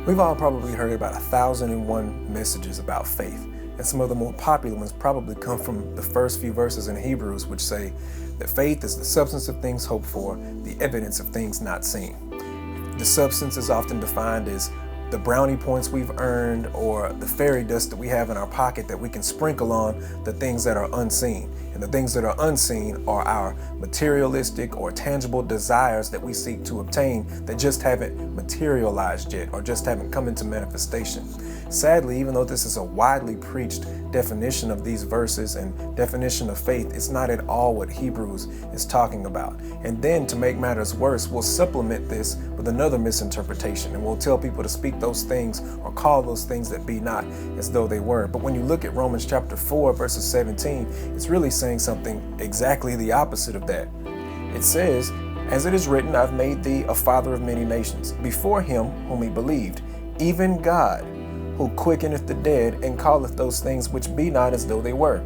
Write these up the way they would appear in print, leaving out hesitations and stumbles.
We've all probably heard about 1,001 messages about faith, and some of the more popular ones probably come from the first few verses in Hebrews, which say that faith is the substance of things hoped for, the evidence of things not seen. The substance is often defined as the brownie points we've earned or the fairy dust that we have in our pocket that we can sprinkle on the things that are unseen. And the things that are unseen are our materialistic or tangible desires that we seek to obtain that just haven't materialized yet or just haven't come into manifestation. Sadly, even though this is a widely preached definition of these verses and definition of faith, it's not at all what Hebrews is talking about. And then to make matters worse, we'll supplement this with another misinterpretation and we'll tell people to speak those things or call those things that be not as though they were. But when you look at Romans chapter 4 verses 17, it's really saying something exactly the opposite of that. It says, "As it is written, I've made thee a father of many nations, before him whom he believed, even God, who quickeneth the dead and calleth those things which be not as though they were."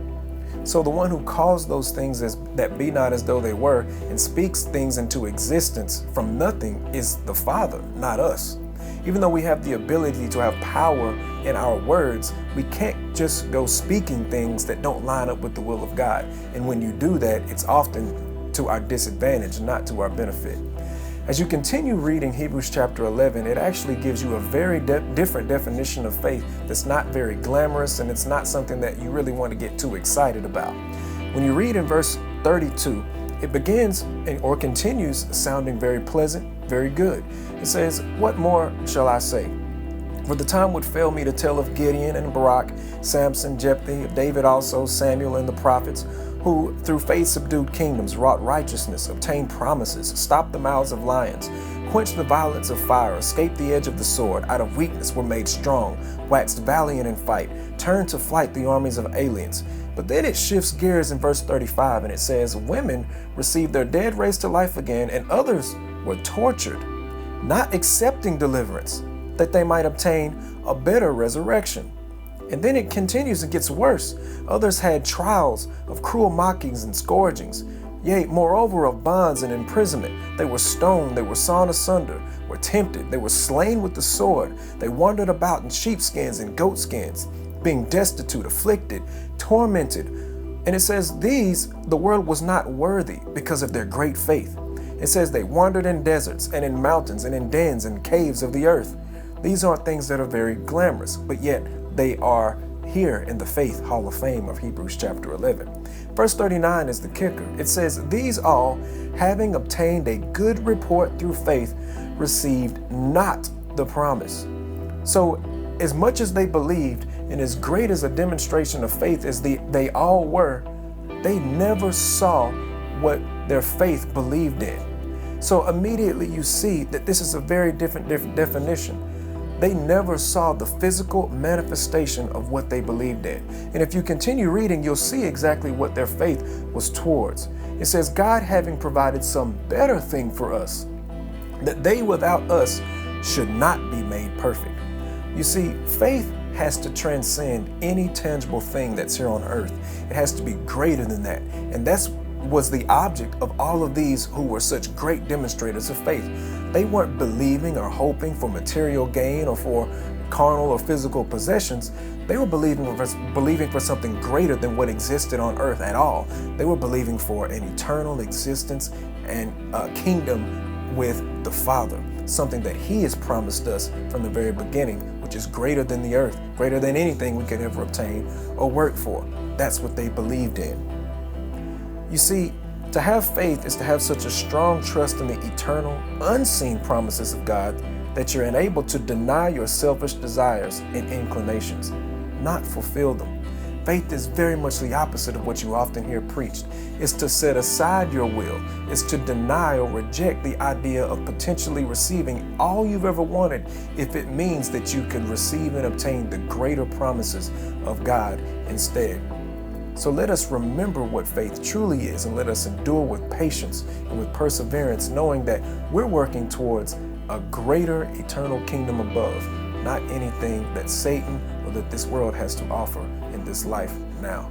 So the one who calls those things that be not as though they were and speaks things into existence from nothing is the Father, not us. Even though we have the ability to have power in our words, we can't just go speaking things that don't line up with the will of God. And when you do that, it's often to our disadvantage, not to our benefit. As you continue reading Hebrews chapter 11, it actually gives you a very different definition of faith that's not very glamorous, and it's not something that you really want to get too excited about. When you read in verse 32, it begins or continues sounding very pleasant, very good. It says, "What more shall I say? For the time would fail me to tell of Gideon and Barak, Samson, Jephthah, of David also, Samuel and the prophets, who through faith subdued kingdoms, wrought righteousness, obtained promises, stopped the mouths of lions, quenched the violence of fire, escaped the edge of the sword, out of weakness were made strong, waxed valiant in fight, turned to flight the armies of aliens." But then it shifts gears in verse 35 and it says, "Women received their dead raised to life again, and others were tortured, not accepting deliverance, that they might obtain a better resurrection." And then it continues and gets worse. "Others had trials of cruel mockings and scourgings, yea, moreover of bonds and imprisonment. They were stoned, they were sawn asunder, were tempted, they were slain with the sword. They wandered about in sheepskins and goatskins, being destitute, afflicted, tormented." And it says, "These the world was not worthy because of their great faith." It says they wandered in deserts and in mountains and in dens and caves of the earth. These aren't things that are very glamorous, but yet they are here in the Faith Hall of Fame of Hebrews chapter 11. Verse 39 is the kicker. It says, "These all, having obtained a good report through faith, received not the promise." So as much as they believed and as great as a demonstration of faith as they all were, they never saw what their faith believed in. So immediately you see that this is a very different definition. They never saw the physical manifestation of what they believed in. And if you continue reading, you'll see exactly what their faith was towards. It says, "God having provided some better thing for us, that they without us should not be made perfect." You see, faith has to transcend any tangible thing that's here on earth. It has to be greater than that. And that's was the object of all of these who were such great demonstrators of faith. They weren't believing or hoping for material gain or for carnal or physical possessions. They were believing for something greater than what existed on earth at all. They were believing for an eternal existence and a kingdom with the Father, something that He has promised us from the very beginning, which is greater than the earth, greater than anything we could ever obtain or work for. That's what they believed in. You see, to have faith is to have such a strong trust in the eternal, unseen promises of God that you're enabled to deny your selfish desires and inclinations, not fulfill them. Faith is very much the opposite of what you often hear preached. It's to set aside your will. It's to deny or reject the idea of potentially receiving all you've ever wanted if it means that you can receive and obtain the greater promises of God instead. So let us remember what faith truly is, and let us endure with patience and with perseverance, knowing that we're working towards a greater eternal kingdom above, not anything that Satan or that this world has to offer in this life now.